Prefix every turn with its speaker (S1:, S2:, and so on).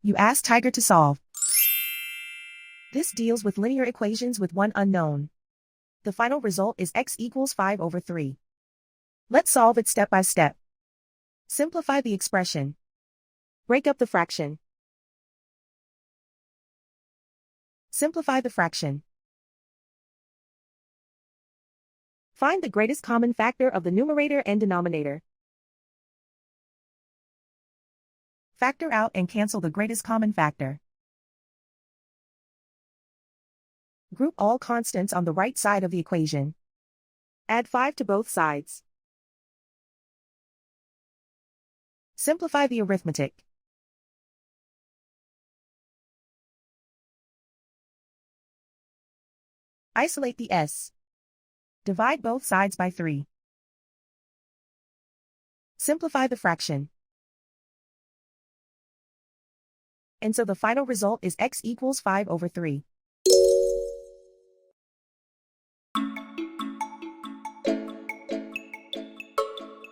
S1: You ask Tiger to solve. This deals with linear equations with one unknown. The final result is x equals 5/3. Let's solve it step by step. Simplify the expression. Break up the fraction. Simplify the fraction. Find the greatest common factor of the numerator and denominator. Factor out and cancel the greatest common factor. Group all constants on the right side of the equation. Add 5 to both sides. Simplify the arithmetic. Isolate the s. Divide both sides by 3. Simplify the fraction. And so the final result is x equals 5/3.